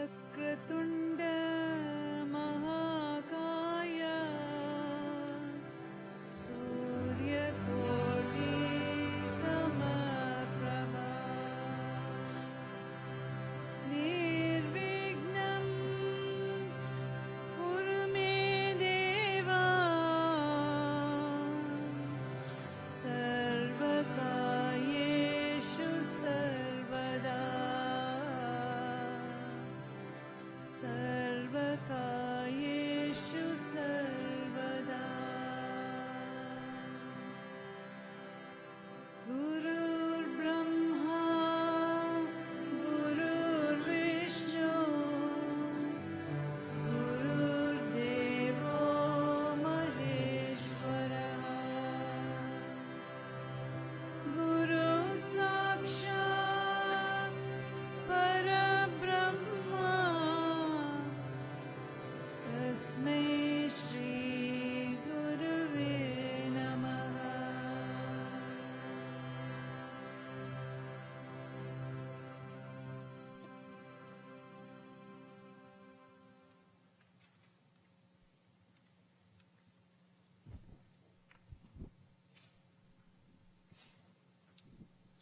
वक्रतुण्ड महाकाय सूर्यकोटि समप्रभा निर्विघ्नं कुरु मे देवा सर्वकार्येषु सर्वदा सर्वकार्येषु सर्वदा गुरुर्ब्रह्मा गुरुर्विष्णु गुरुर्देवो महेश्वरः गुरु साक्षात् परब्रह्मा तस्मै श्री गुरुवे नमः.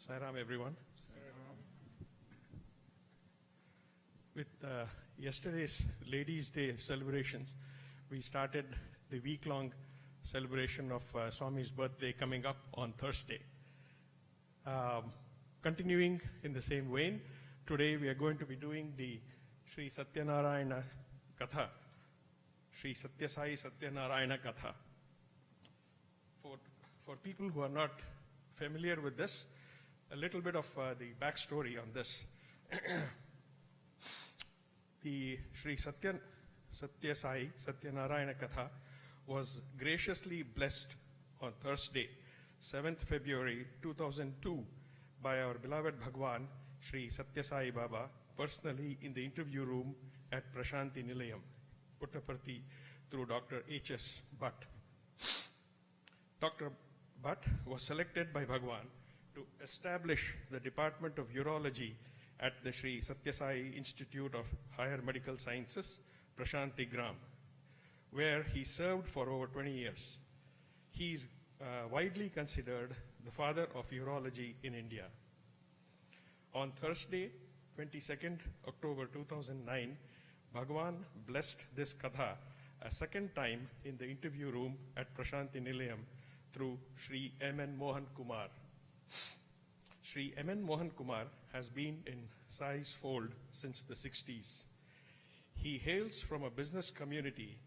Sai Ram, everyone. With yesterday's Ladies' Day celebrations, we started the week-long celebration of Swami's birthday coming up on Thursday. Continuing in the same vein, today we are going to be doing the Sri Satyanarayana Katha, Sri Satya Sai Satyanarayana Katha. For people who are not familiar with this, a little bit of the backstory on this. The Sri Satya Sai Satyanarayana Katha was graciously blessed on Thursday, 7th February 2002 by our beloved Bhagwan, Sri Satya Sai Baba, personally in the interview room at Prashanti Nilayam, Puttaparthi, through Dr. H.S. Bhatt. Dr. Bhatt was selected by Bhagwan to establish the Department of Urology at the Sri Satya Sai Institute of Higher Medical Sciences, Prashanti Gram, where he served for over 20 years. He is widely considered the father of urology in India. On Thursday, 22nd October 2009, Bhagwan blessed this Katha a second time in the interview room at Prashanti Nilayam through Sri M.N. Mohan Kumar. Sri M.N. Mohan Kumar has been in Sai's fold since the 60s. He hails from a business community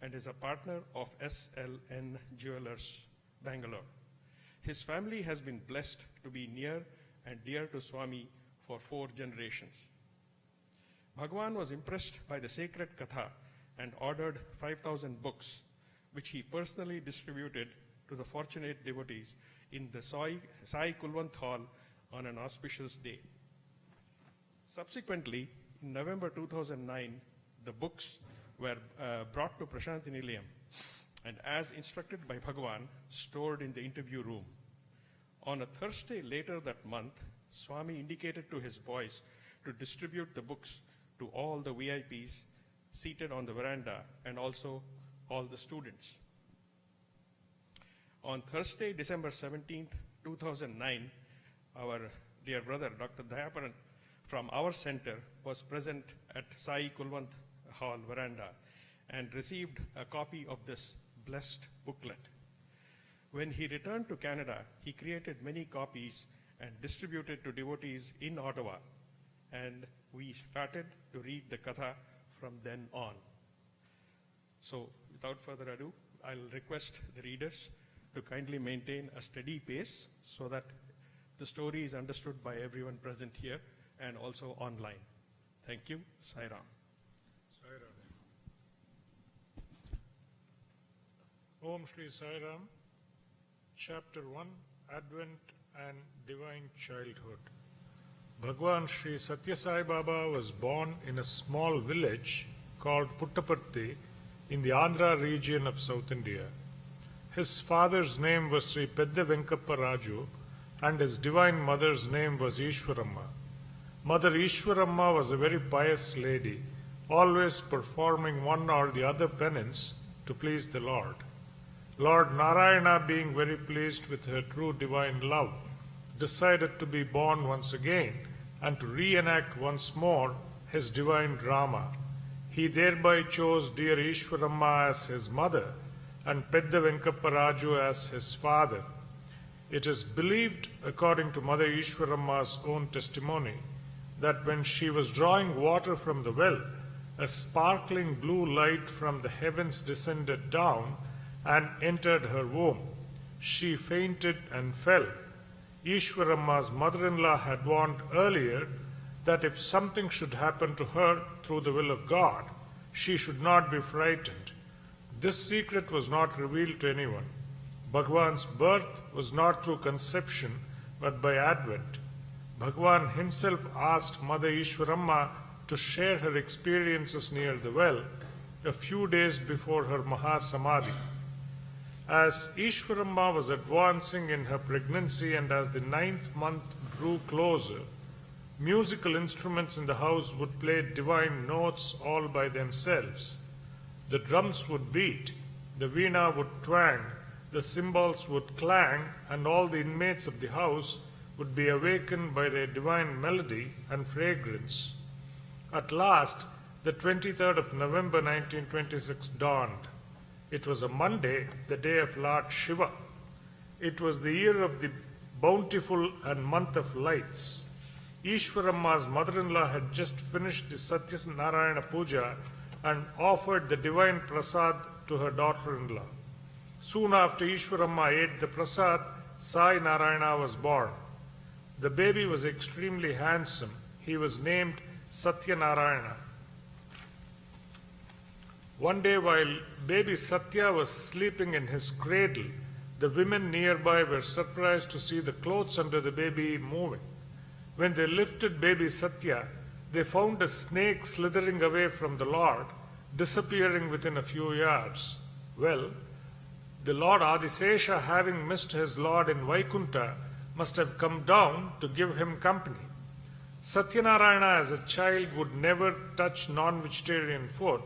and is a partner of SLN Jewelers, Bangalore. His family has been blessed to be near and dear to Swami for 4 generations. Bhagwan was impressed by the sacred Katha and ordered 5,000 books, which he personally distributed to the fortunate devotees in the Sai Kulwant Hall on an auspicious day. Subsequently, in November 2009, the books were brought to Prashanti Nilayam and, as instructed by Bhagwan, stored in the interview room. On a Thursday later that month, Swami indicated to his boys to distribute the books to all the VIPs seated on the veranda and also all the students. On Thursday, December 17th, 2009, our dear brother, Dr. Dayaparan, from our center was present at Sai Kulwant Hall veranda and received a copy of this blessed booklet. When he returned to Canada, he created many copies and distributed to devotees in Ottawa, and we started to read the Katha from then on. So, without further ado, I'll request the readers to kindly maintain a steady pace so that the story is understood by everyone present here and also online. Thank you. Sai Ram. Sai Ram. Om Shri Sai Ram, Chapter 1, Advent and Divine Childhood. Bhagwan Sri Satya Sai Baba was born in a small village called Puttaparthi in the Andhra region of South India. His father's name was Sri Pedda Venkappa Raju and his divine mother's name was Ishwaramma. Mother Ishwaramma was a very pious lady, always performing one or the other penance to please the Lord. Lord Narayana, being very pleased with her true divine love, decided to be born once again and to reenact once more his divine drama. He thereby chose dear Ishwaramma as his mother and Pedda Venkapparaju as his father. It is believed, according to Mother Ishwaramma's own testimony, that when she was drawing water from the well, a sparkling blue light from the heavens descended down and entered her womb. She fainted and fell. Ishwaramma's mother-in-law had warned earlier that if something should happen to her through the will of God, she should not be frightened. This secret was not revealed to anyone. Bhagwan's birth was not through conception, but by advent. Bhagwan himself asked Mother Ishwaramma to share her experiences near the well a few days before her Mahasamadhi. As Ishwaramma was advancing in her pregnancy and as the 9th month drew closer, musical instruments in the house would play divine notes all by themselves. The drums would beat, the veena would twang, the cymbals would clang, and all the inmates of the house would be awakened by their divine melody and fragrance. At last, the 23rd of November 1926 dawned. It was a Monday, the day of Lord Shiva. It was the year of the bountiful and month of lights. Ishwaramma's mother-in-law had just finished the Satyanarayana Puja and offered the divine prasad to her daughter-in-law. Soon after Ishwaramma ate the prasad, Sai Narayana was born. The baby was extremely handsome. He was named Satyanarayana. One day while baby Satya was sleeping in his cradle, the women nearby were surprised to see the clothes under the baby moving. When they lifted baby Satya, they found a snake slithering away from the Lord, disappearing within a few yards. Well, the Lord Adisesha, having missed his Lord in Vaikunta, must have come down to give him company. Satyanarayana as a child would never touch non-vegetarian food,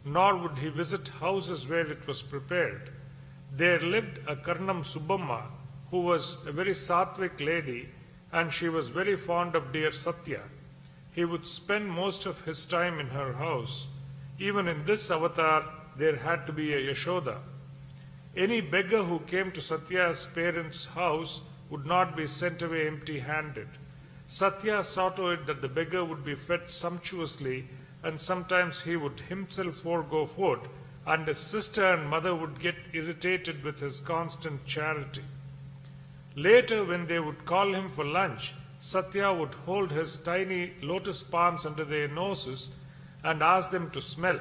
nor would he visit houses where it was prepared. There lived a Karnam Subbamma, who was a very sattvic lady, and she was very fond of dear Satya. He would spend most of his time in her house. Even in this avatar, there had to be a Yashoda. Any beggar who came to Satya's parents' house would not be sent away empty-handed. Satya saw to it that the beggar would be fed sumptuously, and sometimes he would himself forego food, and his sister and mother would get irritated with his constant charity. Later, when they would call him for lunch, Satya would hold his tiny lotus palms under their noses and ask them to smell.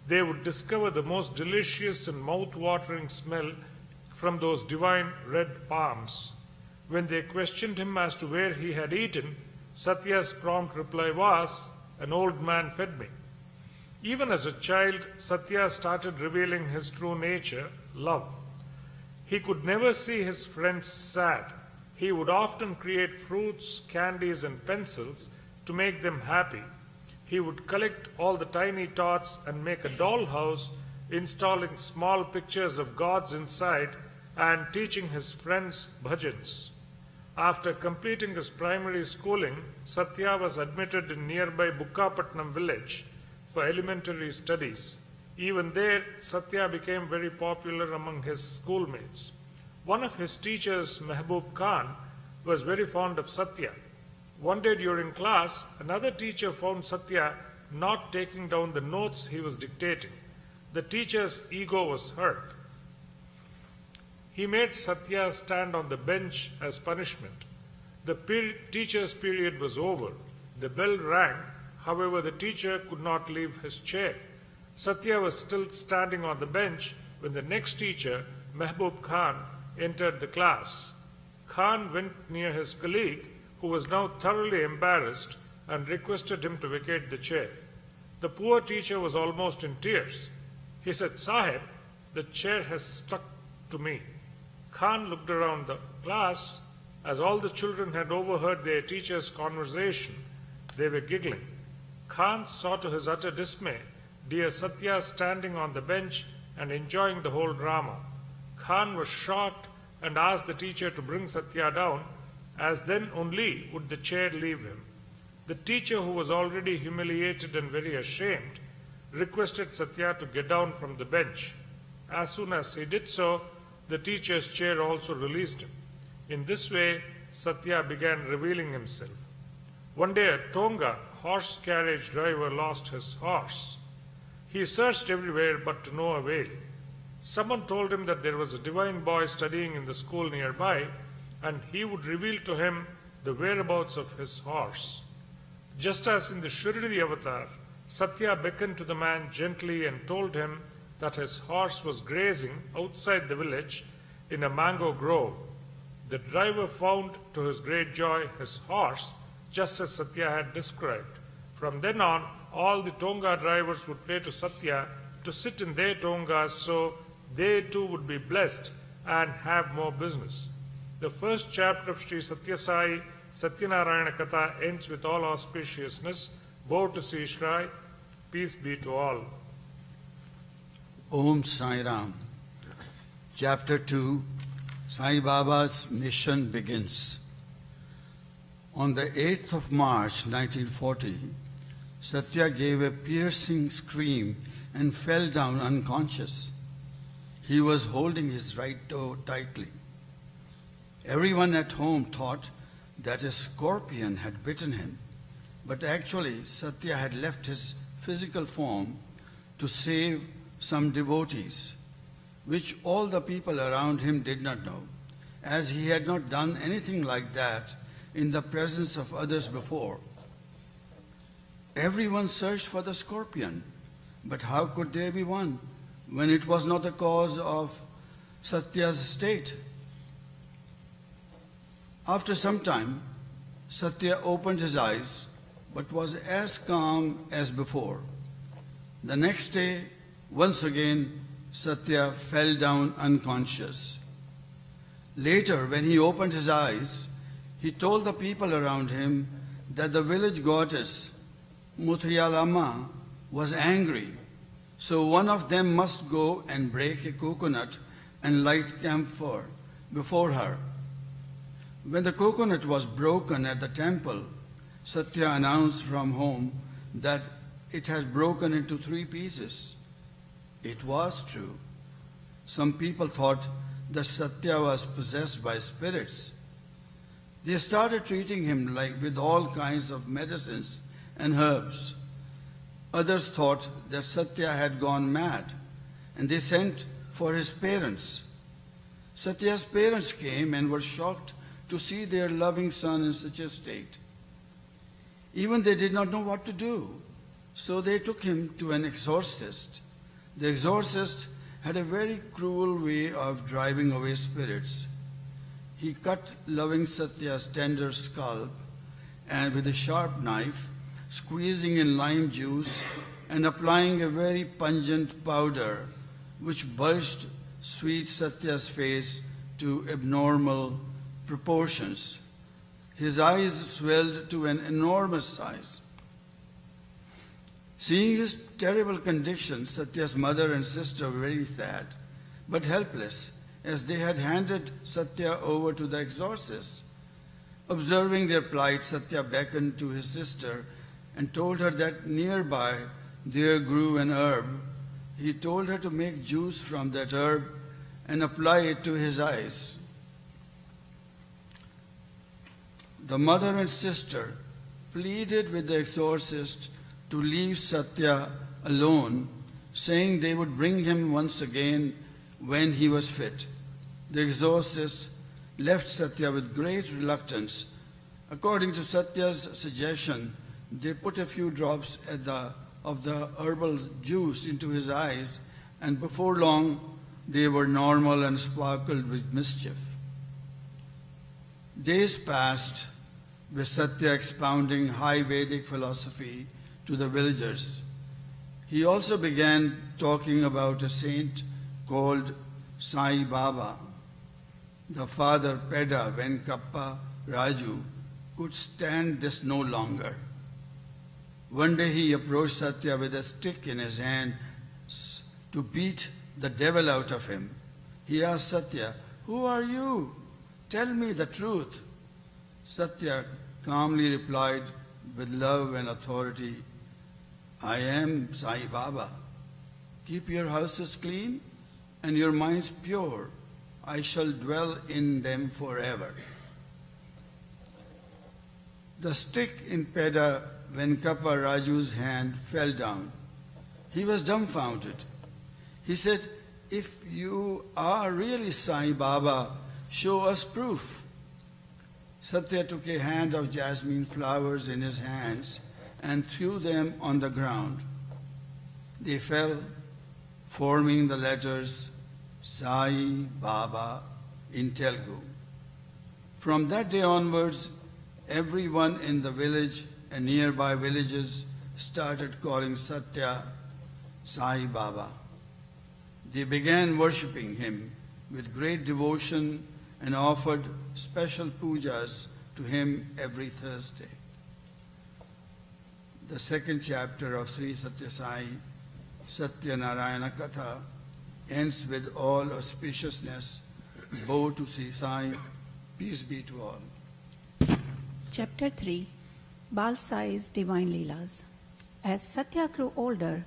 They would discover the most delicious and mouth-watering smell from those divine red palms. When they questioned him as to where he had eaten, Satya's prompt reply was, "An old man fed me." Even as a child, Satya started revealing his true nature, love. He could never see his friends sad. He would often create fruits, candies, and pencils to make them happy. He would collect all the tiny tots and make a dollhouse, installing small pictures of gods inside and teaching his friends bhajans. After completing his primary schooling, Satya was admitted in nearby Bukkapatnam village for elementary studies. Even there, Satya became very popular among his schoolmates. One of his teachers, Mehboob Khan, was very fond of Satya. One day during class, another teacher found Satya not taking down the notes he was dictating. The teacher's ego was hurt. He made Satya stand on the bench as punishment. The teacher's period was over. The bell rang. However, the teacher could not leave his chair. Satya was still standing on the bench when the next teacher, Mehboob Khan, entered the class. Khan went near his colleague, who was now thoroughly embarrassed, and requested him to vacate the chair. The poor teacher was almost in tears. He said, "Sahib, the chair has stuck to me." Khan looked around the class. As all the children had overheard their teacher's conversation, They were giggling. Khan saw to his utter dismay dear Satya standing on the bench and enjoying the whole drama. Khan was shocked and asked the teacher to bring Satya down, as then only would the chair leave him. The teacher, who was already humiliated and very ashamed, requested Satya to get down from the bench. As soon as he did so, the teacher's chair also released him. In this way, Satya began revealing himself. One day, a Tonga horse carriage driver lost his horse. He searched everywhere, but to no avail. Someone told him that there was a divine boy studying in the school nearby, and he would reveal to him the whereabouts of his horse. Just as in the Shirdi avatar, Satya beckoned to the man gently and told him that his horse was grazing outside the village in a mango grove. The driver found, to his great joy, his horse, just as Satya had described. From then on, all the Tonga drivers would pray to Satya to sit in their Tongas so they too would be blessed and have more business. The first chapter of Sri Satya Sai Satyanarayana Katha ends with all auspiciousness. Bow to Sri Shri. Peace be to all. Om Sai Ram. Chapter 2, Sai Baba's mission begins. On the 8th of March 1940, Satya gave a piercing scream and fell down unconscious. He was holding his right toe tightly. Everyone at home thought that a scorpion had bitten him, but actually Satya had left his physical form to save some devotees, which all the people around him did not know, as he had not done anything like that in the presence of others before. Everyone searched for the scorpion, but how could there be one when it was not the cause of Satya's state? After some time, Satya opened his eyes, but was as calm as before. The next day, once again, Satya fell down unconscious. Later, when he opened his eyes, he told the people around him that the village goddess, Muthiyalama, was angry, so one of them must go and break a coconut and light camphor before her. When the coconut was broken at the temple, Satya announced from home that it had broken into 3 pieces. It was true. Some people thought that Satya was possessed by spirits. They started treating him with all kinds of medicines and herbs. Others thought that Satya had gone mad, and they sent for his parents. Satya's parents came and were shocked to see their loving son in such a state. Even they did not know what to do, so they took him to an exorcist. The exorcist had a very cruel way of driving away spirits. He cut loving Satya's tender scalp and with a sharp knife, squeezing in lime juice and applying a very pungent powder which bulged sweet Satya's face to abnormal proportions. His eyes swelled to an enormous size. Seeing his terrible condition, Satya's mother and sister were very sad, but helpless, as they had handed Satya over to the exorcist. Observing their plight, Satya beckoned to his sister and told her that nearby there grew an herb. He told her to make juice from that herb and apply it to his eyes. The mother and sister pleaded with the exorcist to leave Satya alone, saying they would bring him once again when he was fit. The exorcist left Satya with great reluctance. According to Satya's suggestion, they put a few drops of the herbal juice into his eyes, and before long they were normal and sparkled with mischief. Days passed with Satya expounding high Vedic philosophy to the villagers. He also began talking about a saint called Sai Baba. The father Peda Venkappa Raju could stand this no longer. One day he approached Satya with a stick in his hand to beat the devil out of him. He asked Satya, "Who are you? Tell me the truth." Satya calmly replied with love and authority, "I am Sai Baba. Keep your houses clean and your minds pure. I shall dwell in them forever." The stick in Peda Venkappa Raju's hand fell down. He was dumbfounded. He said, "If you are really Sai Baba, show us proof." Satya took a hand of jasmine flowers in his hands and threw them on the ground. They fell, forming the letters Sai Baba in Telugu. From that day onwards, everyone in the village and nearby villages started calling Satya Sai Baba. They began worshipping him with great devotion and offered special pujas to him every Thursday. The second chapter of Sri Satya Sai Satya Narayana Katha ends with all auspiciousness. Bow to Sri Sai, peace be to all. Chapter 3 Bal Sai's Divine Leelas. As Satya grew older,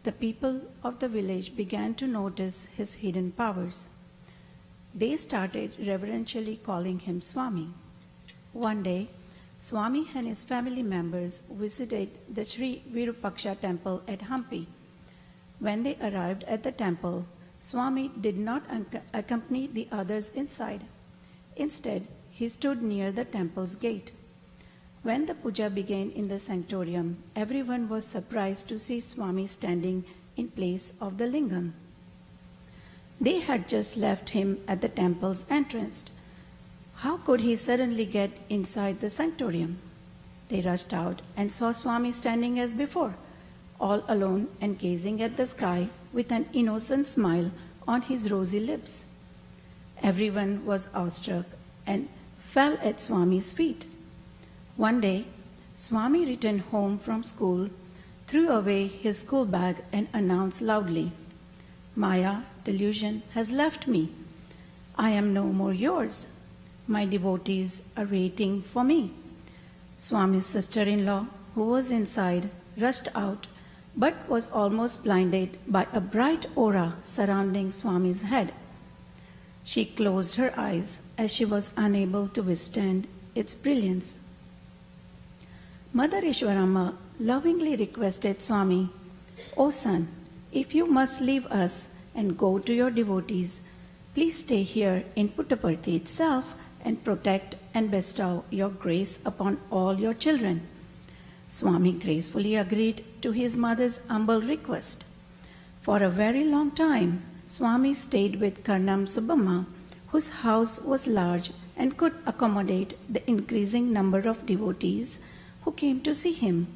the people of the village began to notice his hidden powers. They started reverentially calling him Swami. One day, Swami and his family members visited the Sri Virupaksha temple at Hampi. When they arrived at the temple, Swami did not accompany the others inside. Instead, he stood near the temple's gate. When the puja began in the sanctorium, everyone was surprised to see Swami standing in place of the lingam. They had just left him at the temple's entrance. How could he suddenly get inside the sanctorium? They rushed out and saw Swami standing as before, all alone and gazing at the sky with an innocent smile on his rosy lips. Everyone was awestruck and fell at Swami's feet. One day, Swami returned home from school, threw away his school bag and announced loudly, "Maya, delusion, has left me. I am no more yours. My devotees are waiting for me." Swami's sister-in-law, who was inside, rushed out but was almost blinded by a bright aura surrounding Swami's head. She closed her eyes as she was unable to withstand its brilliance. Mother Ishwarama lovingly requested Swami, "O son, if you must leave us and go to your devotees, please stay here in Puttaparthi itself and protect and bestow your grace upon all your children." Swami gracefully agreed to his mother's humble request. For a very long time, Swami stayed with Karnam Subhamma, whose house was large and could accommodate the increasing number of devotees who came to see him.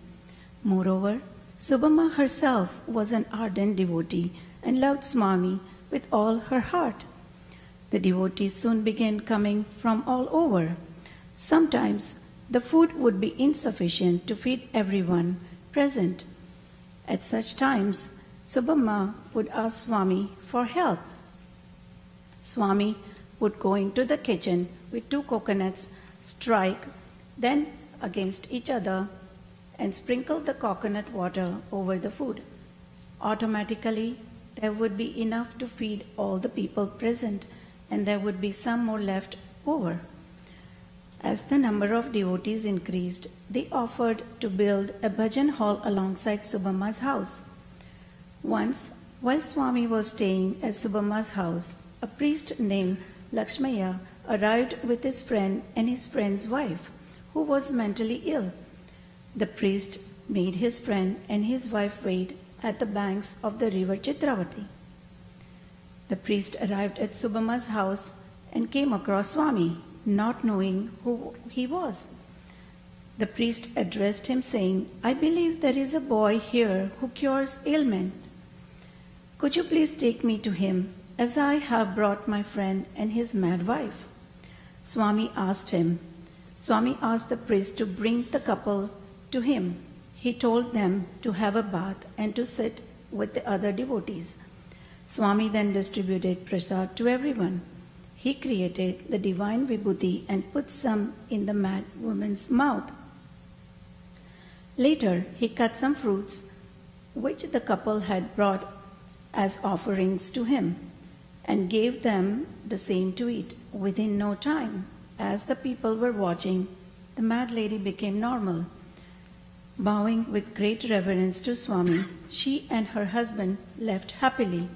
Moreover, Subhamma herself was an ardent devotee and loved Swami with all her heart. The devotees soon began coming from all over. Sometimes the food would be insufficient to feed everyone present. At such times, Subhamma would ask Swami for help. Swami would go into the kitchen with 2 coconuts, strike them against each other, and sprinkle the coconut water over the food. Automatically, there would be enough to feed all the people present, and there would be some more left over. As the number of devotees increased, they offered to build a bhajan hall alongside Subhamma's house. Once, while Swami was staying at Subhamma's house, a priest named Lakshmaya arrived with his friend and his friend's wife, who was mentally ill. The priest made his friend and his wife wait at the banks of the river Chitravati. The priest arrived at Subhamma's house and came across Swami, not knowing who he was. The priest addressed him saying, "I believe there is a boy here who cures ailment. Could you please take me to him, as I have brought my friend and his mad wife?" Swami asked the priest to bring the couple to him. He told them to have a bath and to sit with the other devotees. Swami then distributed prasad to everyone. He created the divine vibhuti and put some in the mad woman's mouth. Later, he cut some fruits which the couple had brought as offerings to him and gave them the same to eat. Within no time, as the people were watching, the mad lady became normal. Bowing with great reverence to Swami, she and her husband left happily.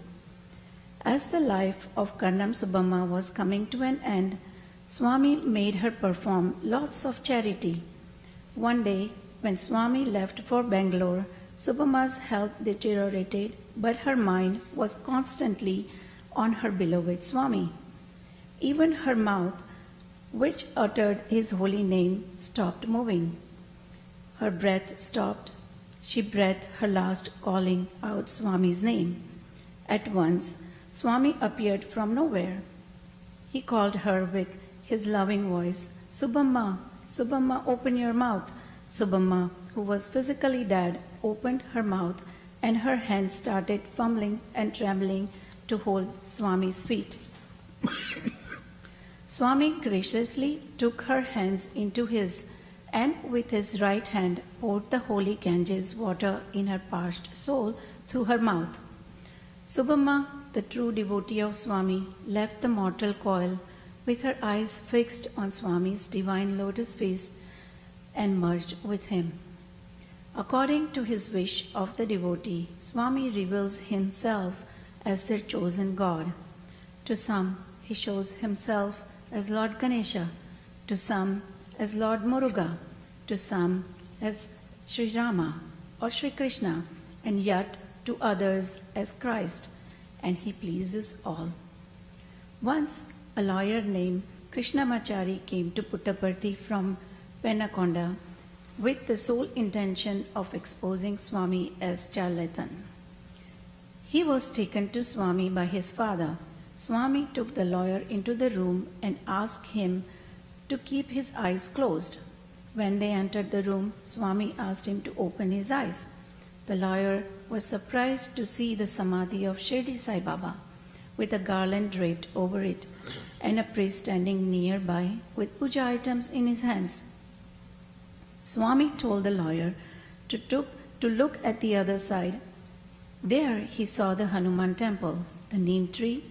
As the life of Karnam Subhamma was coming to an end, Swami made her perform lots of charity. One day, when Swami left for Bangalore, Subhamma's health deteriorated, but her mind was constantly on her beloved Swami. Even her mouth, which uttered his holy name, stopped moving. Her breath stopped. She breathed her last, calling out Swami's name. At once, Swami appeared from nowhere. He called her with his loving voice, "Subhamma, Subhamma, open your mouth." Subhamma, who was physically dead, opened her mouth and her hands started fumbling and trembling to hold Swami's feet. Swami graciously took her hands into his and with his right hand poured the holy Ganges water in her parched soul through her mouth. Subhamma, the true devotee of Swami, left the mortal coil with her eyes fixed on Swami's divine lotus face and merged with him. According to his wish of the devotee, Swami reveals himself as their chosen God. To some, he shows himself as Lord Ganesha, to some as Lord Muruga, to some as Sri Rama or Sri Krishna, and yet to others as Christ, and he pleases all. Once, a lawyer named Krishnamachari came to Puttaparthi from Penakonda with the sole intention of exposing Swami as charlatan. He was taken to Swami by his father. Swami took the lawyer into the room and asked him to keep his eyes closed. When they entered the room, Swami asked him to open his eyes. The lawyer was surprised to see the samadhi of Shirdi Sai Baba with a garland draped over it and a priest standing nearby with puja items in his hands. Swami told the lawyer to look at the other side. There he saw the Hanuman temple, the neem tree,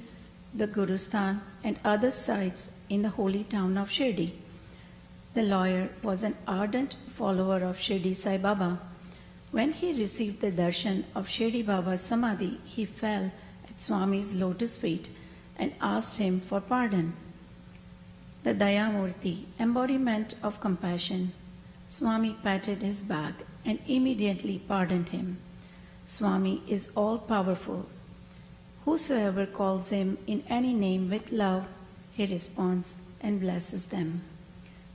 the Gurusthan, and other sites in the holy town of Shirdi. The lawyer was an ardent follower of Shirdi Sai Baba. When he received the darshan of Shirdi Baba's samadhi, he fell at Swami's lotus feet and asked him for pardon. The Dayamurti, embodiment of compassion, Swami patted his back and immediately pardoned him. Swami is all-powerful. Whosoever calls him in any name with love, he responds and blesses them.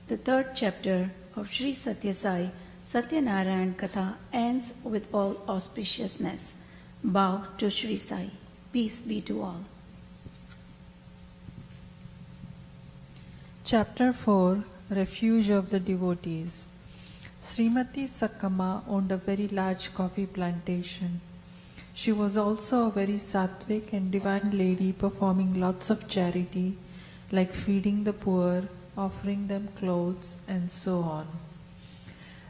The third chapter of Sri Satya Sai Satyanarayan Katha ends with all auspiciousness. Bow to Sri Sai. Peace be to all. Chapter 4 Refuge of the Devotees. Srimati Sakama owned a very large coffee plantation. She was also a very sattvic and divine lady, performing lots of charity, like feeding the poor, offering them clothes, and so on.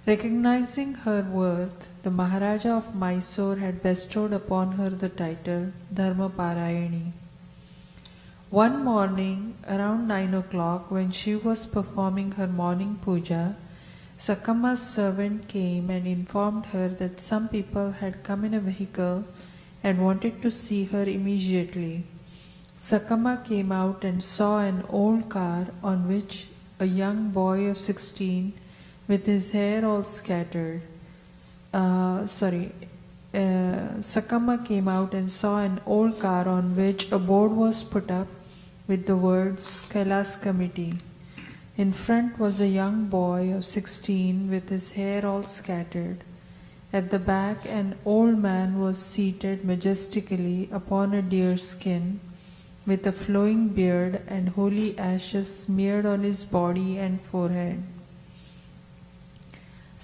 Recognizing her worth, the Maharaja of Mysore had bestowed upon her the title Dharma Parayani. One morning, around 9 o'clock, when she was performing her morning puja, Sakama's servant came and informed her that some people had come in a vehicle and wanted to see her immediately. Sakama came out and saw an old car on which a young boy of 16 with his hair all scattered. Sakama came out and saw an old car on which a board was put up with the words Kailas Committee. In front was a young boy of 16 with his hair all scattered. At the back, an old man was seated majestically upon a deer skin, with a flowing beard and holy ashes smeared on his body and forehead.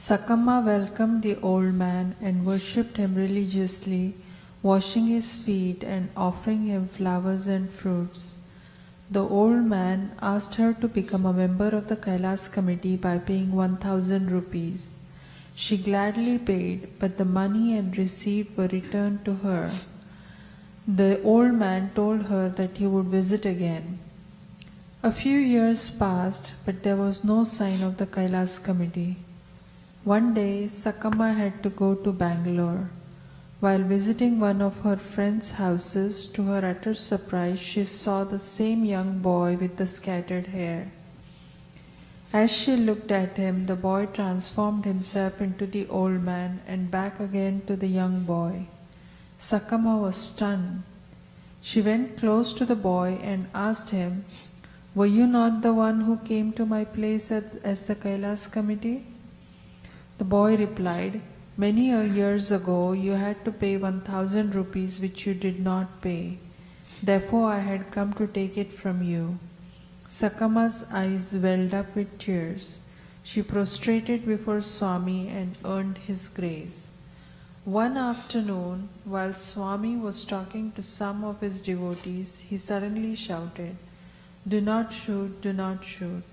Sakama welcomed the old man and worshipped him religiously, washing his feet and offering him flowers and fruits. The old man asked her to become a member of the Kailas committee by paying 1,000 rupees. She gladly paid, but the money and receipt were returned to her. The old man told her that he would visit again. A few years passed, but there was no sign of the Kailas committee. One day, Sakama had to go to Bangalore. While visiting one of her friend's houses, to her utter surprise, she saw the same young boy with the scattered hair. As she looked at him, the boy transformed himself into the old man and back again to the young boy. Sakama was stunned. She went close to the boy and asked him, "Were you not the one who came to my place as the Kailas committee?" The boy replied, "Many years ago you had to pay 1,000 rupees which you did not pay. Therefore I had come to take it from you." Sakama's eyes welled up with tears. She prostrated before Swami and earned his grace. One afternoon, while Swami was talking to some of his devotees, he suddenly shouted, "Do not shoot, do not shoot."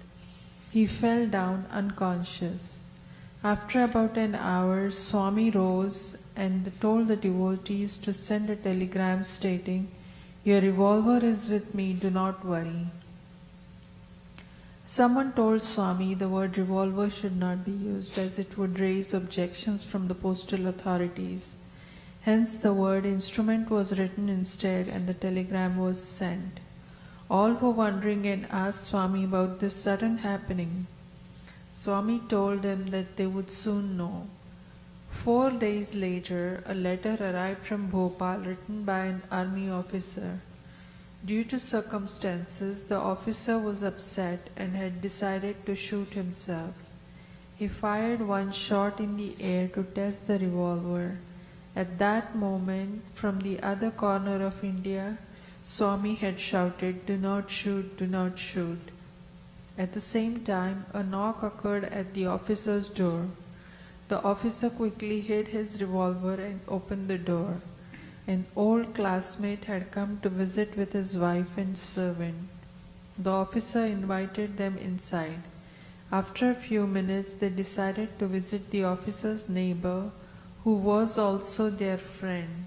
He fell down unconscious. After about an hour, Swami rose and told the devotees to send a telegram stating, "Your revolver is with me, do not worry." Someone told Swami the word revolver should not be used as it would raise objections from the postal authorities. Hence the word instrument was written instead and the telegram was sent. All were wondering and asked Swami about this sudden happening. Swami told them that they would soon know. 4 days later, a letter arrived from Bhopal written by an army officer. Due to circumstances, the officer was upset and had decided to shoot himself. He fired one shot in the air to test the revolver. At that moment, from the other corner of India, Swami had shouted, "Do not shoot, do not shoot." At the same time, a knock occurred at the officer's door. The officer quickly hid his revolver and opened the door. An old classmate had come to visit with his wife and servant. The officer invited them inside. After a few minutes, they decided to visit the officer's neighbor, who was also their friend.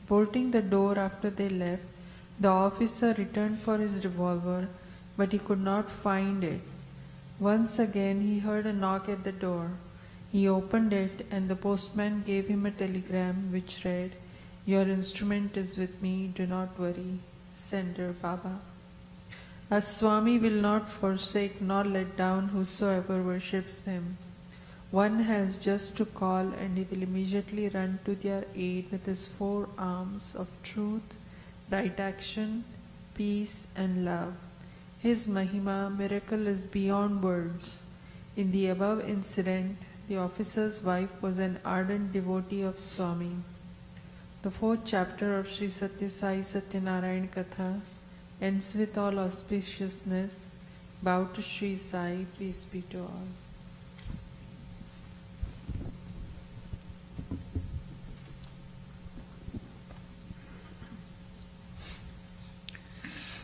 Bolting the door after they left, the officer returned for his revolver, but he could not find it. Once again he heard a knock at the door. He opened it and the postman gave him a telegram which read, "Your instrument is with me, do not worry. Sender Baba." As Swami will not forsake nor let down whosoever worships him. One has just to call and he will immediately run to their aid with his 4 arms of truth, right action, peace and love. His Mahima miracle is beyond words. In the above incident, the officer's wife was an ardent devotee of Swami. The 4th chapter of Sri Satya Sai Satyanarayan Katha ends with all auspiciousness. Bow to Sri Sai, peace be to all.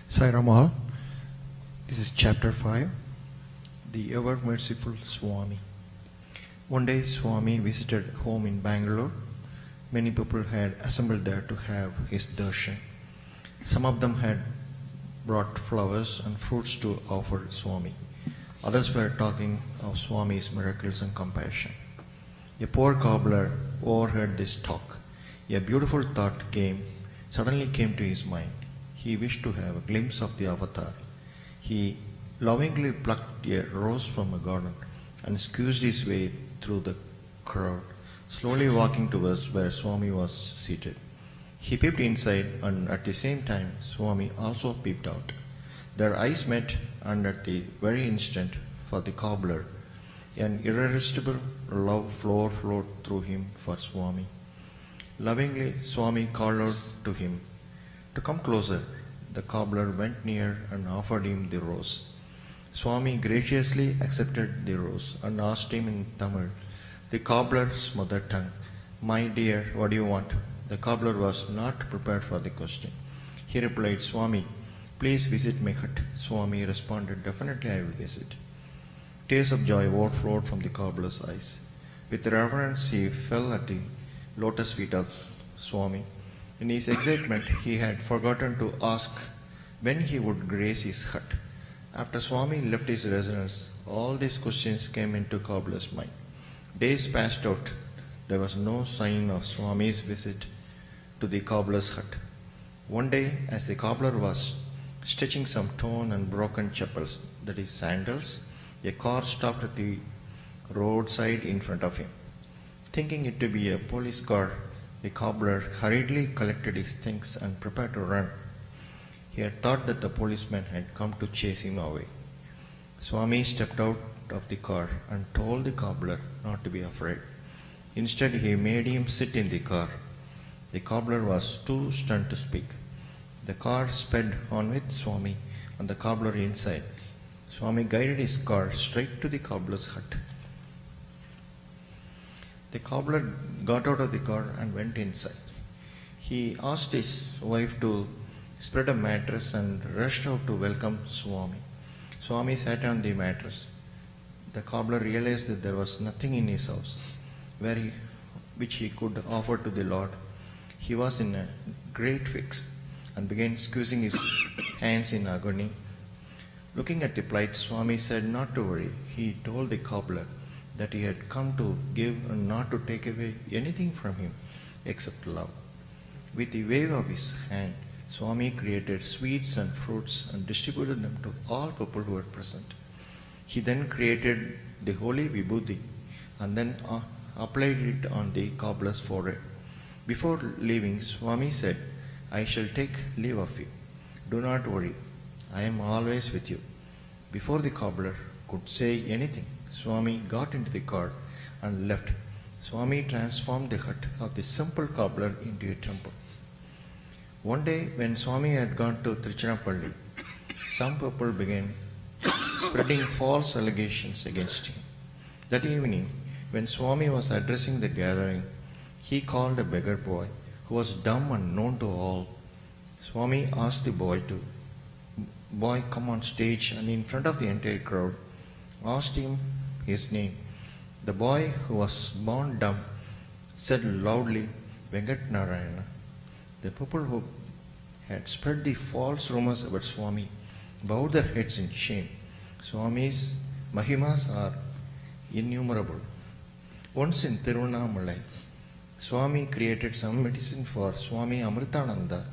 Sai Ramal. This is chapter 5, The Ever Merciful Swami. One day Swami visited home in Bangalore. Many people had assembled there to have his darshan. Some of them had brought flowers and fruits to offer Swami. Others were talking of Swami's miracles and compassion. A poor cobbler overheard this talk. A beautiful thought suddenly came to his mind. He wished to have a glimpse of the avatar. He lovingly plucked a rose from a garden and squeezed his way through the crowd, slowly walking towards where Swami was seated. He peeped inside and at the same time Swami also peeped out. Their eyes met and at the very instant, for the cobbler, an irresistible love flowed through him for Swami. Lovingly Swami called out to him to come closer. The cobbler went near and offered him the rose. Swami graciously accepted the rose and asked him in Tamil, the cobbler's mother tongue. My dear, what do you want? The cobbler was not prepared for the question. He replied, Swami, please visit my hut. Swami responded, definitely I will visit. Tears of joy overflowed from the cobbler's eyes. With reverence, he fell at the lotus feet of Swami. In his excitement, he had forgotten to ask when he would grace his hut. After Swami left his residence, all these questions came into cobbler's mind. Days passed out. There was no sign of Swami's visit to the cobbler's hut. One day, as the cobbler was stitching some torn and broken chappals, that is sandals, a car stopped at the roadside in front of him. Thinking it to be a police car, the cobbler hurriedly collected his things and prepared to run. He had thought that the policeman had come to chase him away. Swami stepped out of the car and told the cobbler not to be afraid. Instead, he made him sit in the car. The cobbler was too stunned to speak. The car sped on with Swami and the cobbler inside. Swami guided his car straight to the cobbler's hut. The cobbler got out of the car and went inside. He asked his wife to spread a mattress and rushed out to welcome Swami. Swami sat on the mattress. The cobbler realized that there was nothing in his house which he could offer to the Lord. He was in a great fix and began squeezing his hands in agony. Looking at the plight, Swami said not to worry. He told the cobbler that he had come to give and not to take away anything from him except love. With a wave of his hand, Swami created sweets and fruits and distributed them to all people who were present. He then created the holy vibhuti and then applied it on the cobbler's forehead. Before leaving, Swami said, I shall take leave of you. Do not worry. I am always with you. Before the cobbler could say anything, Swami got into the car and left. Swami transformed the hut of the simple cobbler into a temple. One day, when Swami had gone to Tiruchirappalli, some people began spreading false allegations against him. That evening, when Swami was addressing the gathering, he called a beggar boy who was dumb and known to all. Swami asked the boy to come on stage and in front of the entire crowd asked him his name. The boy, who was born dumb, said loudly, Venkat Narayana. The people who had spread the false rumors about Swami bowed their heads in shame. Swami's mahimas are innumerable. Once in Tiruvannamalai, Swami created some medicine for Swami Amritananda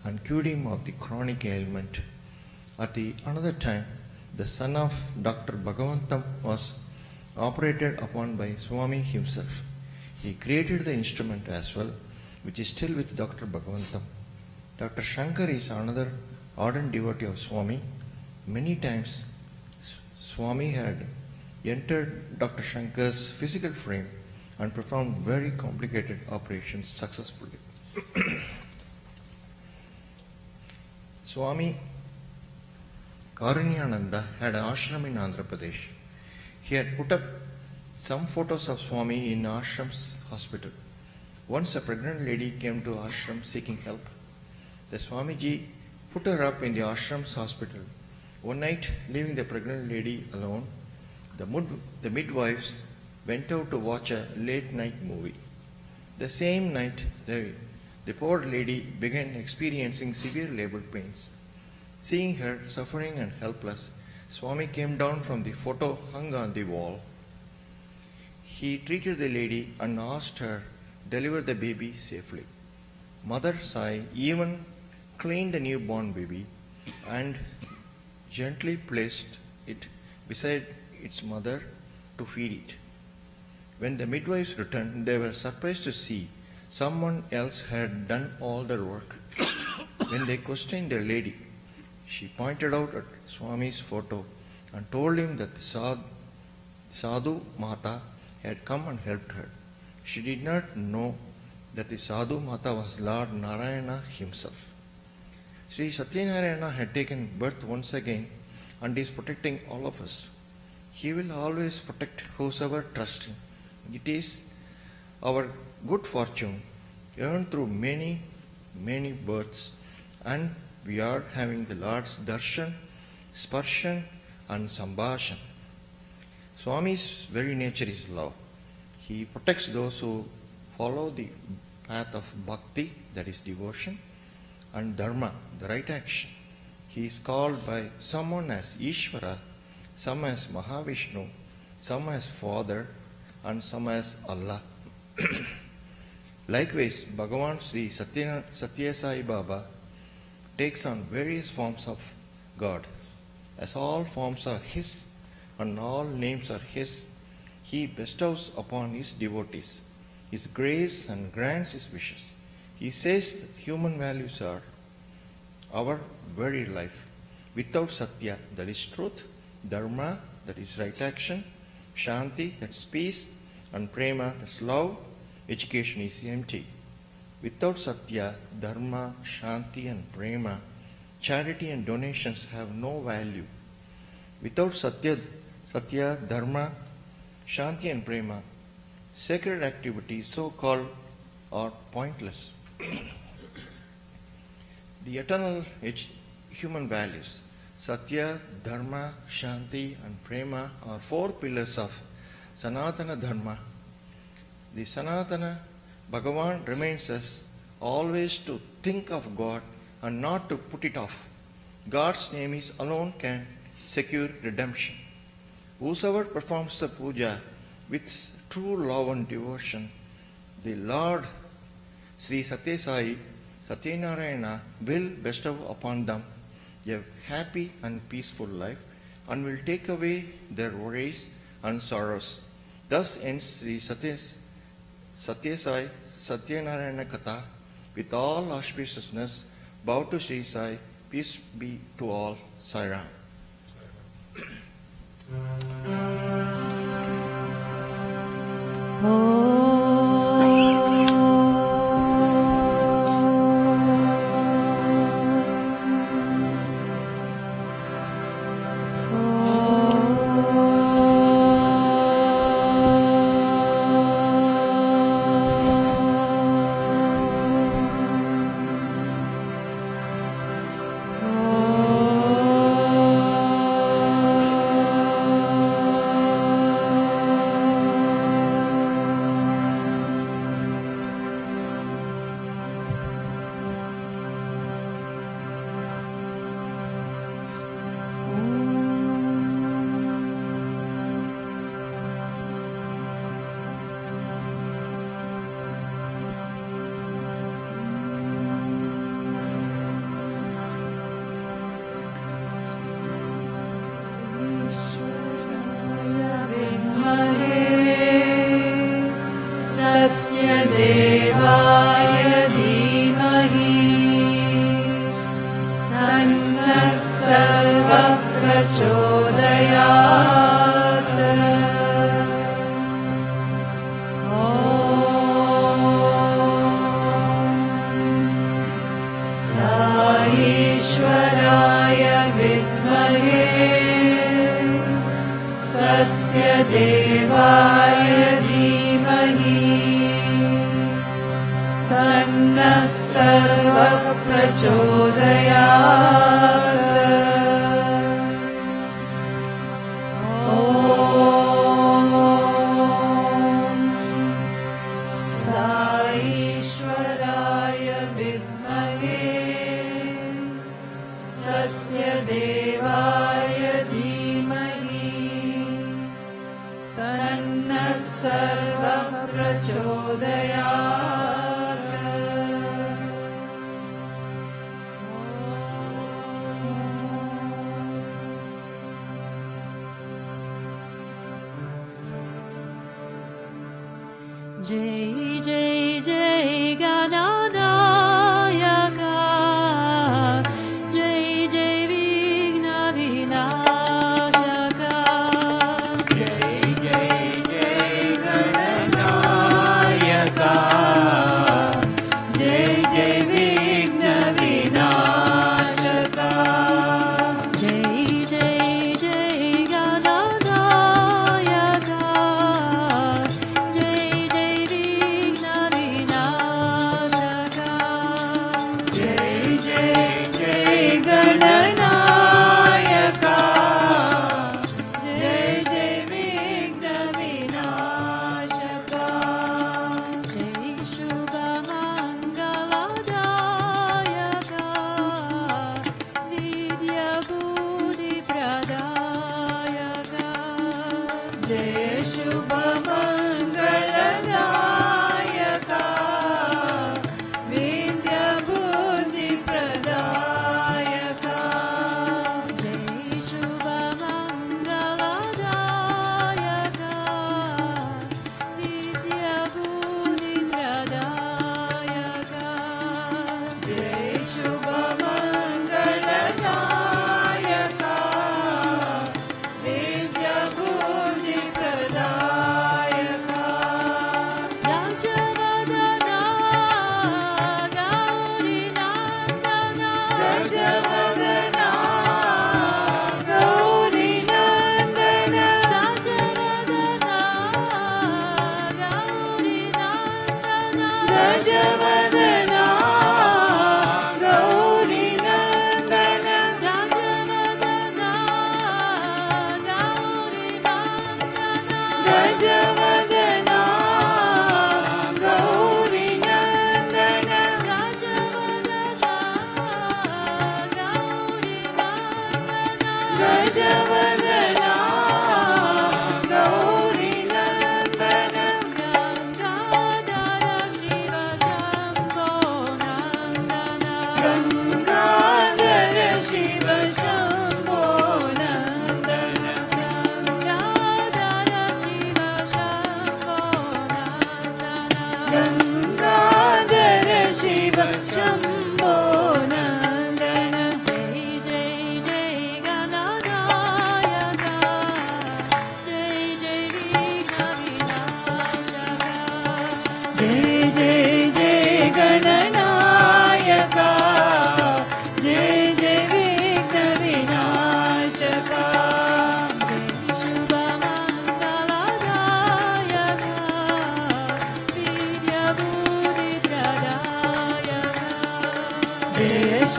and cured him of the chronic ailment. At another time, the son of Dr. Bhagavantam was operated upon by Swami himself. He created the instrument as well, which is still with Dr. Bhagavantam. Dr. Shankar is another ardent devotee of Swami. Many times, Swami had entered Dr. Shankar's physical frame and performed very complicated operations successfully. Swami Karunyananda had an ashram in Andhra Pradesh. He had put up some photos of Swami in ashram's hospital. Once a pregnant lady came to ashram seeking help. The Swamiji put her up in the ashram's hospital. One night, leaving the pregnant lady alone, the midwives went out to watch a late night movie. The same night, the poor lady began experiencing severe labor pains. Seeing her suffering and helpless, Swami came down from the photo hung on the wall. He treated the lady and asked her to deliver the baby safely. Mother Sai even cleaned the newborn baby and gently placed it beside its mother to feed it. When the midwives returned, they were surprised to see someone else had done all the work. When they questioned the lady, she pointed out at Swami's photo and told him that the Sadhu Mata had come and helped her. She did not know that the Sadhu Mata was Lord Narayana himself. Sri Satyanarayana had taken birth once again and is protecting all of us. He will always protect whosoever trusts him. It is our good fortune earned through many, many births, and we are having the Lord's darshan, sparshan, and sambhashan. Swami's very nature is love. He protects those who follow the path of bhakti, that is devotion, and dharma, the right action. He is called by someone as Ishvara, some as Mahavishnu, some as Father, and some as Allah. Likewise, Bhagavan Sri Satya Sai Baba takes on various forms of God. As all forms are His and all names are His, He bestows upon His devotees His grace and grants His wishes. He says that human values are our very life. Without Satya, that is truth, Dharma, that is right action, Shanti, that's peace, and Prema, that's love, education is empty. Without Satya, Dharma, Shanti, and Prema, charity and donations have no value. Without Satya, Dharma, Shanti, and Prema, sacred activities, so-called, are pointless. The eternal human values, Satya, Dharma, Shanti, and Prema, are four pillars of Sanatana Dharma. The Sanatana Bhagavan reminds us always to think of God and not to put it off. God's name is alone can secure redemption. Whosoever performs the puja with true love and devotion, the Lord Sri Satya Sai, Satyanarayana will bestow upon them a happy and peaceful life and will take away their worries and sorrows. Thus ends Sri Satya Sai Satyanarayana Katha with all auspiciousness. Bow to Sri Sai. Peace be to all. Sai Ram. Jai Jai Jai Gananayaka, Jai Jai Vigna Vinashaka, Jai Jai Jai Gananayaka, Jai Jai Vigna Vinashaka, Jai Jai Jai Gananayaka, Jai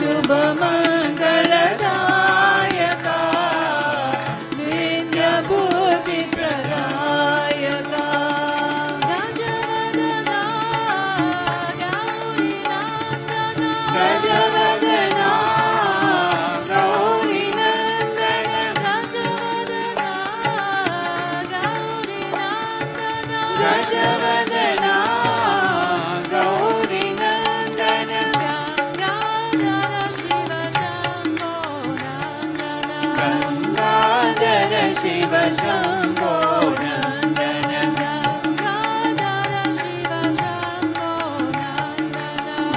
शुभमङ्गलदायका नित्यबुद्धिप्रदायका गजवदना गौरीनन्दना गजवदना गौरीनन्दना गजवदना गौरीनन्दना गङ्गाधर शिव शम्भो नन्दन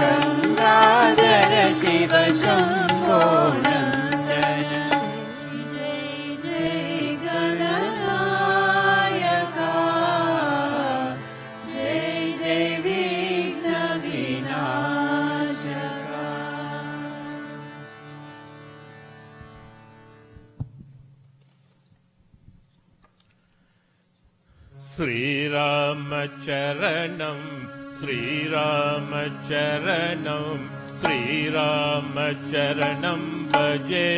गङ्गाधर शिव शम्भो नन्दन जय जय गणनायका जय जय विघ्न विनाशका श्रीरामचरणं श्रीरामचरणं श्रीरामचरणं भजे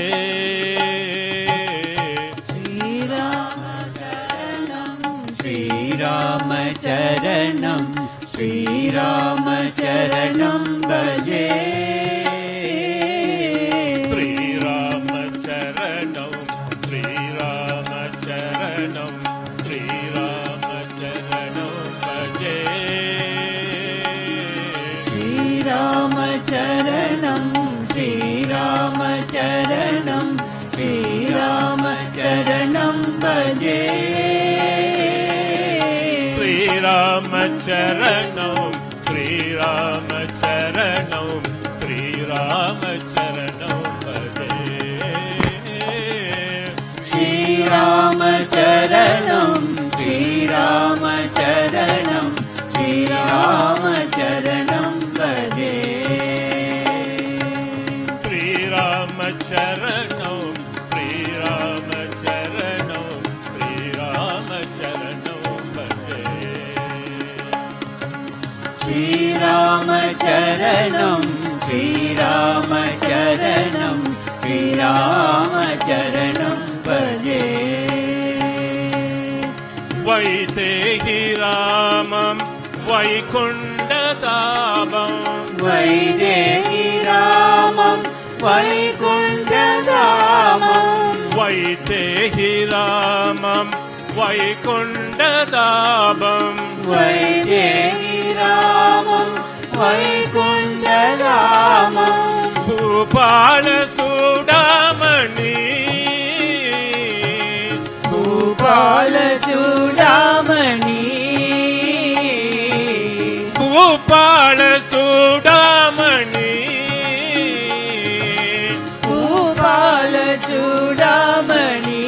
श्रीरामचरणं श्रीरामचरणं श्रीरामचरणं भजे श्रीरामचरणं श्रीरामचरणं श्रीरामचरणं भजे श्रीरामचरणं श्रीरामचरणं श्रीरामचरणं भजे श्रीरामचरणं श्रीरामचरणं श्रीरामचरणं भजे श्रीरामचरणं श्रीरामचरणं श्रीरामचरणं भजे श्रीरामचरणं श्रीरामचरणं श्रीरामचरणं भजे श्रीरामचरणं श्रीरामचरणं श्रीरामचरणं भजे वैदेही रामं वैकुण्ठधामं वैदेही रामं वैकुण्ठधामं वैदेही रामं वैकुण्ठधामं वैदेही रामं वैकुण्ठधामं भूपालचूडामणि भूपालचूडामणि भूपालचूडामणि भूपालचूडामणि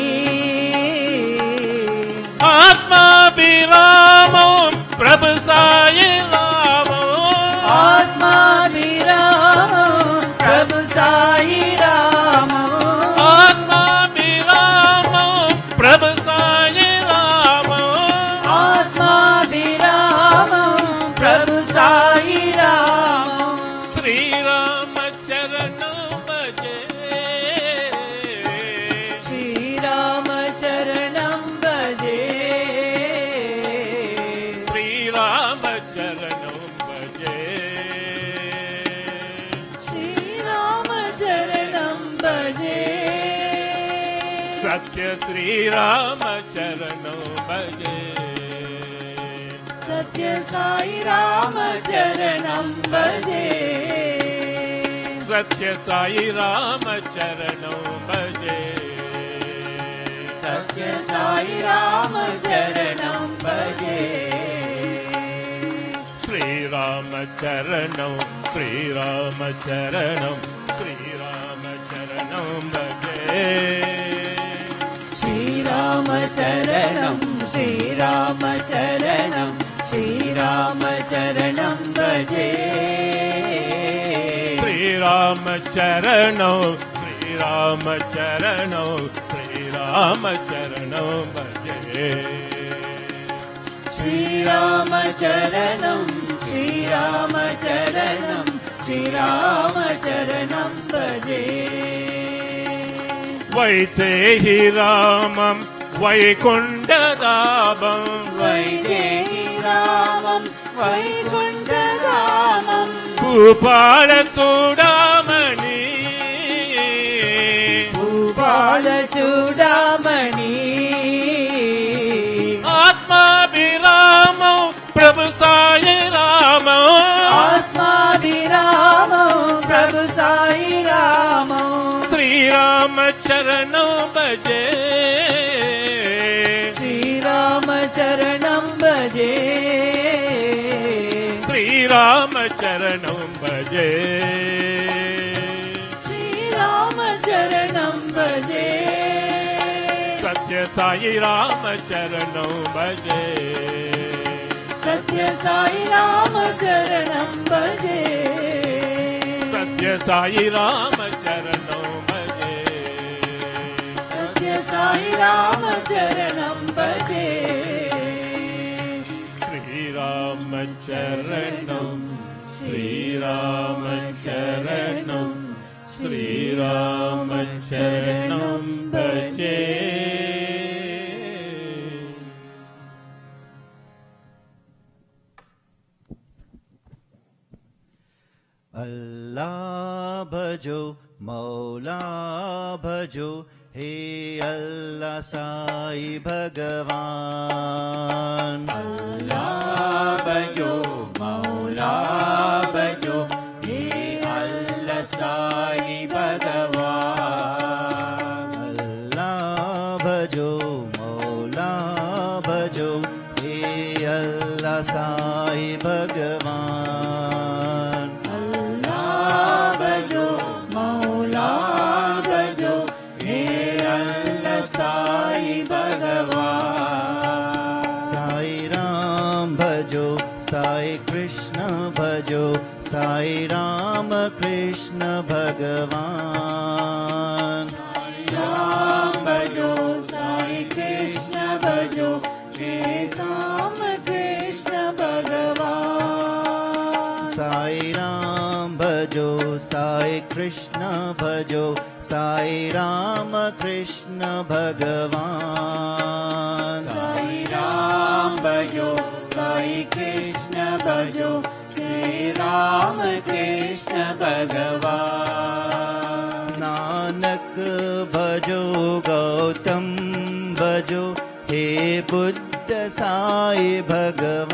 आत्माभिरामं प्रभु साई रामं आत्माभिरामं प्रभु साई रामं आत्माभिरामं प्रभु साई रामं आत्माभिरामं प्रभु साई रामं श्रीरामचरणं भजे श्रीरामचरणं भजे श्रीरामचरणं भजे श्रीरामचरणं भजे सत्य श्रीरामचरणं भजे सत्य साई रामचरणं भजे सत्य साई रामचरणं भजे सत्य साई रामचरणं भजे श्रीरामचरणं श्रीरामचरणं श्रीरामचरणं भजे श्रीरामचरणं श्रीरामचरणं श्रीरामचरणं भजे श्रीरामचरणं श्रीरामचरणं श्रीरामचरणं भजे श्रीरामचरणं श्रीरामचरणं श्रीरामचरणं भजे वैदेहि रामं वैकुण्ठधामं वैदेहि रामं वैकुण्ठधामं भूपालचूडामणि भूपालचूडामणि आत्माभिरामौ प्रभु साई रामौ आत्माभिरामौ प्रभु साई रामौ श्रीरामचरणं भजे श्रीरामचरणं भजे श्रीरामचरणं भजे श्रीरामचरणं भजे सत्य साई रामचरणं भजे सत्य साई रामचरणं भजे सत्य साई रामचरणं भजे सत्य साई रामचरणं भजे श्रीरामचरणं श्रीरामचरणं श्रीरामचरणं भजे अल्लाह भजो मौला भजो हे अल्लाह साई भगवान अल्लाह भजो मौला भजो हे अल्लाह साई भगवान अल्लाह भजो मौला भजो हे अल्लाह साई भगवान अल्लाह भजो मौला भजो हे अल्लाह साई भगवान साई राम भजो साई कृष्ण भजो साई राम कृष्ण भगवान राम भजो साई कृष्ण भजो हे राम कृष्ण भगवान साई राम भजो साई कृष्ण भजो साई राम कृष्ण भगवान साई राम भजो साई कृष्ण भजो हे राम कृष्ण भगवान नानक भजो गौतम भजो हे बुद्ध साई भगवान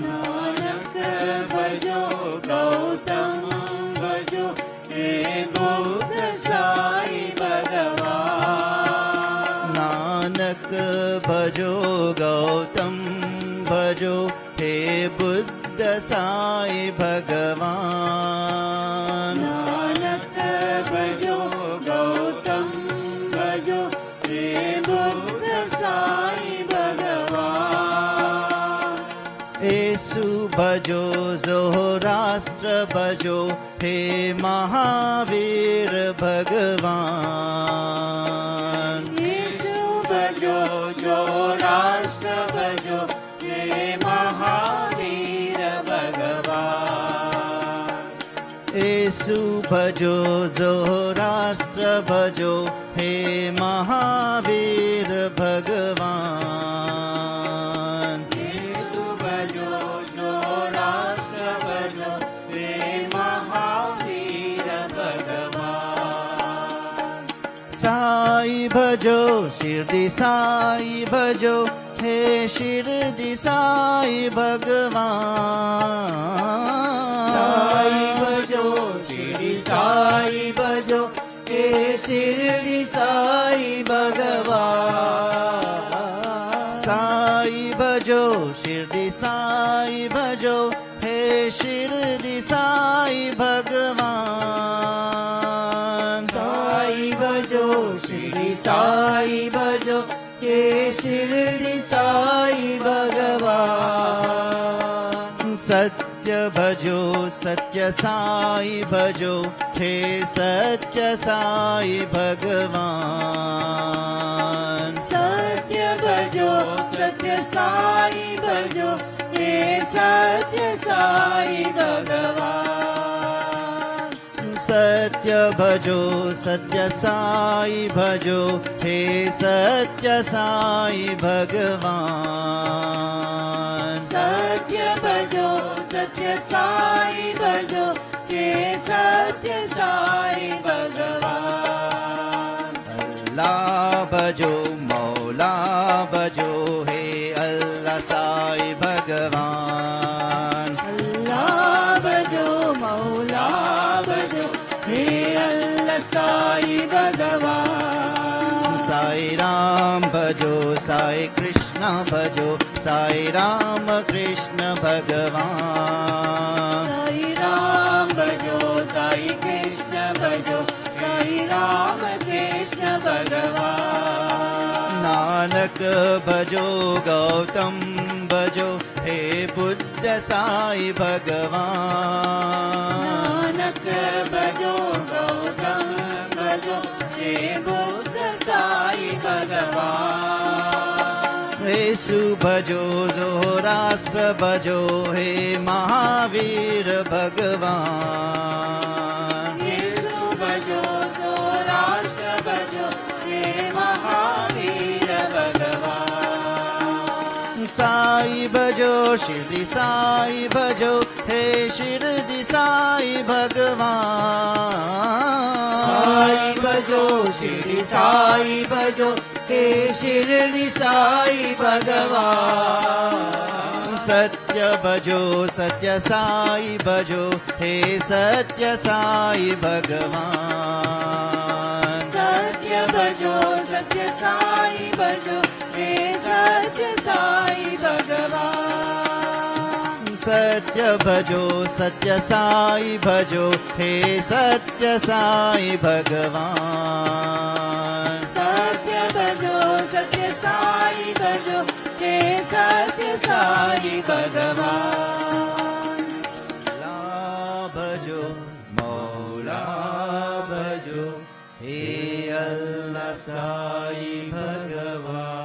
नानक भजो गौतम भजो हे बुद्ध साई भगवान नानक भजो गौतम भजो हे बुद्ध साई भगवान नानक भजो गौतम भजो हे बुद्ध साई भगवान येसु भजो जोराष्ट्र भजो हे महावीर भगवान यीशु भजो जो राष्ट्र भजो हे महावीर भगवान येसु भजो जोराष्ट्र भजो हे महावीर भगवान यीशु भजो जो राष्ट्र भजो हे महावीर भगवान साई भजो शिरडी साई भजो हे शिरडी साई भगवान साई भजो शिरडी साई भजो हे शिरडी साई भगवान साई भजो शिरडी साई भजो हे शिरडी साई भगवान साई भजो शिरडी साई भजो हे शिरडी साई भगवान सत्य भजो सत्य साई भजो हे सत्य साई भगवान सत्य भजो सत्य साई भजो हे सत्य साई भगवान सत्य भजो सत्य साई भजो हे सत्य साई भगवान सत्य भजो सत्य साई भजो हे सत्य साई भगवान अल्लाह भजो मौला भजो हे अल्लाह साई भगवान अल्लाह भजो मौला भजो हे अल्लाह साई भगवान साई राम भजो साई कृष्ण भजो साई राम कृष्ण भगवान साई राम भजो साई कृष्ण भजो साई राम कृष्ण भगवान नानक भजो गौतम भजो हे बुद्ध साई भगवान नानक भजो गौतम भजो हे बुद्ध साई भगवान येसु भजो जोराष्ट्र भजो हे महावीर भगवान येसु भजो जोराष्ट्र भजो हे महावीर भगवान साई भजो शिरडी साई भजो हे शिरडी साई भगवान साई भजो शिरडी साई भजो हे शिरडी साई भगवान सत्य भजो सत्य साई भजो हे सत्य साई भगवान सत्य भजो सत्य साई भजो हे सत्य साई भगवान सत्य भजो सत्य साई भजो हे सत्य साई भगवान सत्य भजो सत्य साई भजो हे सत्य साई भगवान ला भजो मौला भजो हे अल्लाह साई भगवान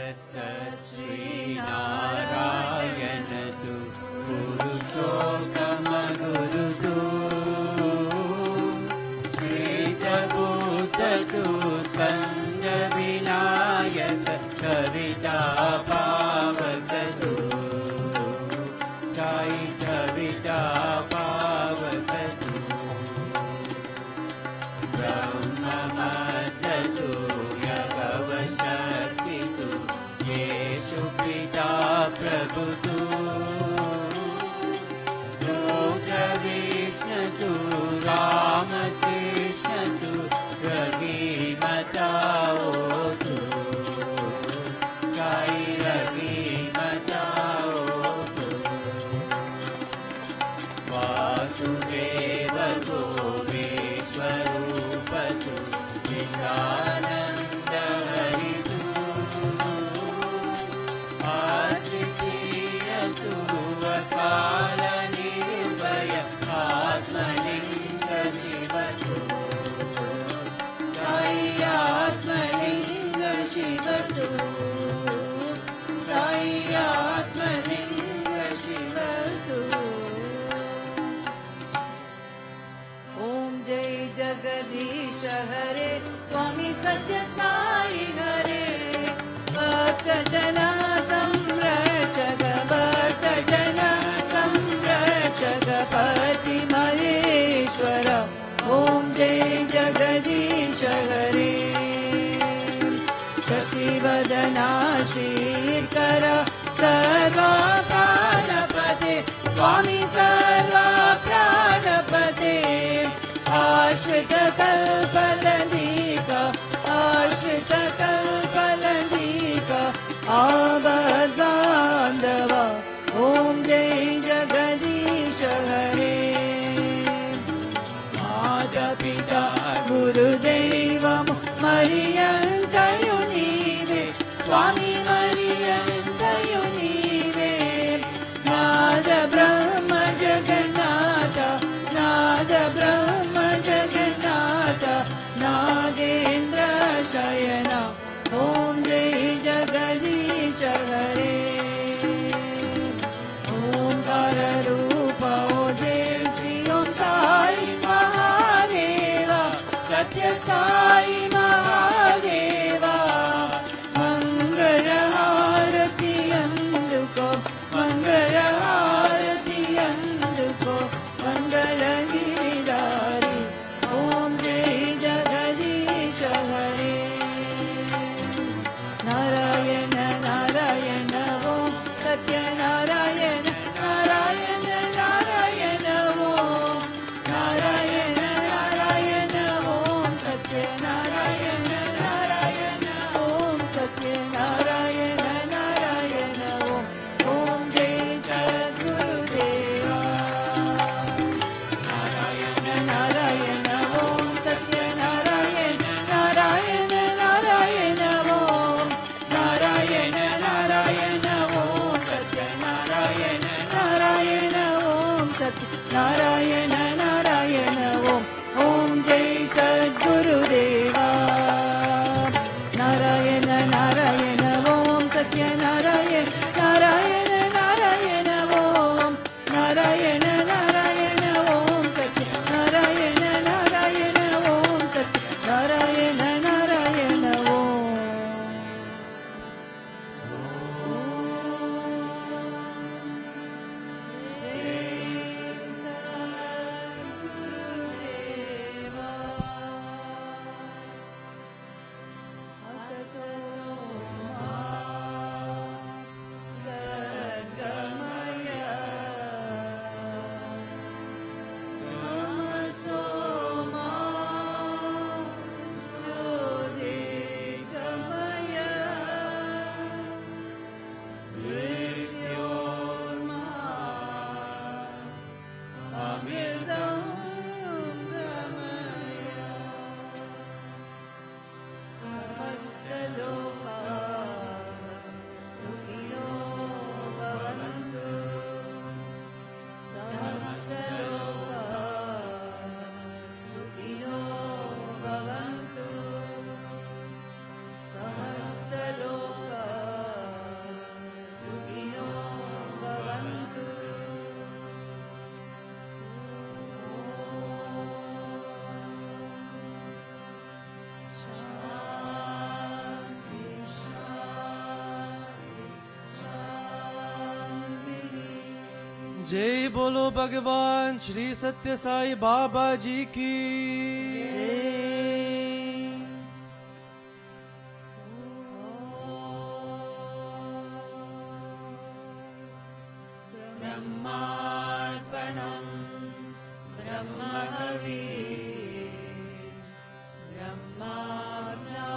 श्रीनारायण तु पुरुषोत्तम गुरु तु श्रीजगूत तु स्कंद विनायक कविता पावक तु साई कविता पावक तु ब्रह्ममस्त तु यगवशक्ति तु येषु पिता प्रभु तु रुद्र विष्णु तु रामकृष्ण तु रघुमताओ तु साई रघुमताओ तु वासुदेव गोवेश्वरूप तु नित्यानन्द हरि तु अद्वितीय तु अकाल निर्भय आत्मलिङ्ग शिव तु साई आत्मलिङ्ग शिव तु साई आत्मलिङ्ग शिव तु ओम जय जगदीश हरे स्वामी सत्य साई हरे भक्त जना संरक्षक भक्त जना संरक्षक पति महेश्वर ओम जय जगदीश हरे शशिवदना शीर्कर सर्वा प्राणपते स्वामी सर्वा प्राणपते आश्रित कल्पललिका आश्रित कल्पललिका आवद्बान्धव ओम जय जगदीश हरे माता पिता गुरुदैवं मरियन्तयु नीवे स्वामी मरियन्तयु नीवे नाद ब्रह्म जगन्नाथ नाद ब्रह्म जगन्नाथ नागेन्द्र शयन ओम जय जगदीश हरे ओंकार रूप ओ जय श्री ओम साई महादेवा सत्य साई महादेवा मंगल हारति अंदुको मंगल हारति अंदुको मंगल गिरिधारी ओम जय जगदीश हरे नारायण नारायण ओम सत्य नारायण नारायण नारायण ओम नारायण नारायण ओम सत्य नारायण जय बोलो भगवान श्री सत्य साई बाबा जी की। ब्रह्मार्पणम् ब्रह्महवि ब्रह्माज्ञा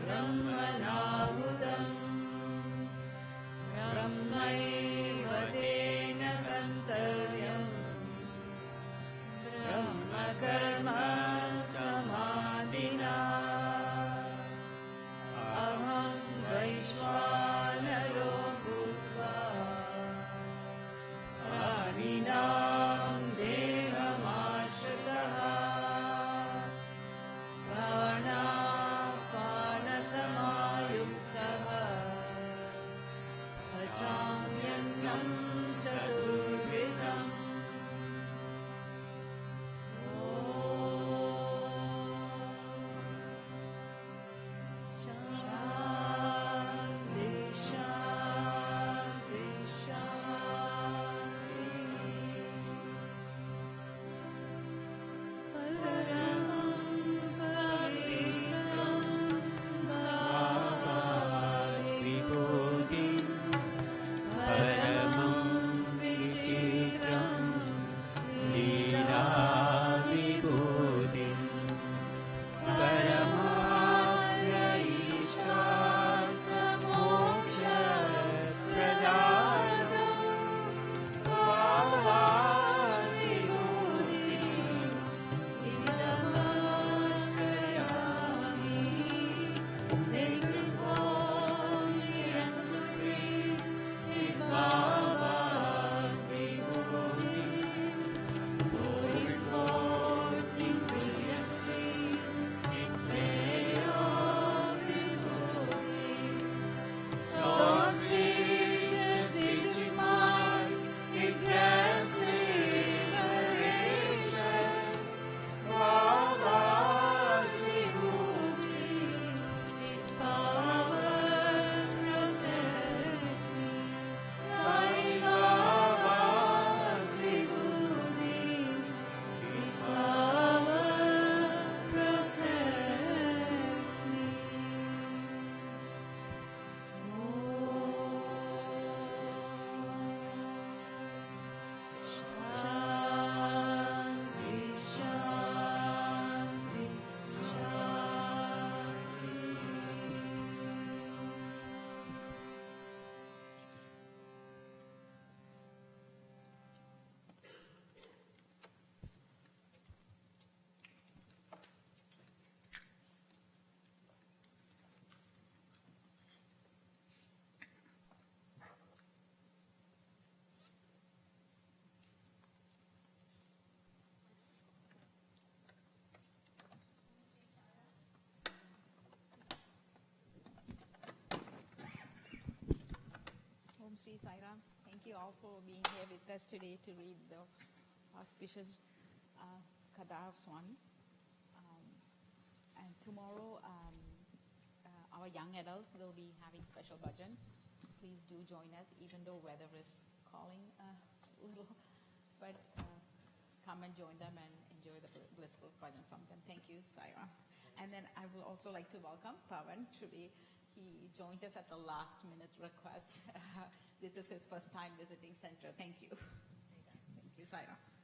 ब्रह्मणाहुतम् ब्रह्मैव तेन गन्तव्यम् ब्रह्मकर्म समाधिना अहं वैश्वानरो भूत्वा प्राणिनां देहमाश्रितः प्राणापानसमायुक्तः पचाम्यन्नं चतुर्विधम् शान्ति शान्ति शान्ति परमं पवित्रं विभूतिं परमं विचित्रं लीला विभूतिं Sri Sai Ram. Thank you all for being here with us today to read the auspicious Katha of Swami. And tomorrow, our young adults will be having special bhajan. Please do join us, even though weather is calling a little. But come and join them and enjoy the blissful bhajan from them. Thank you, Sai Ram. And then I will also like to welcome Pavan today. He joined us at the last minute request. This is his first time visiting center. Thank you. Thank you, Sai Ram.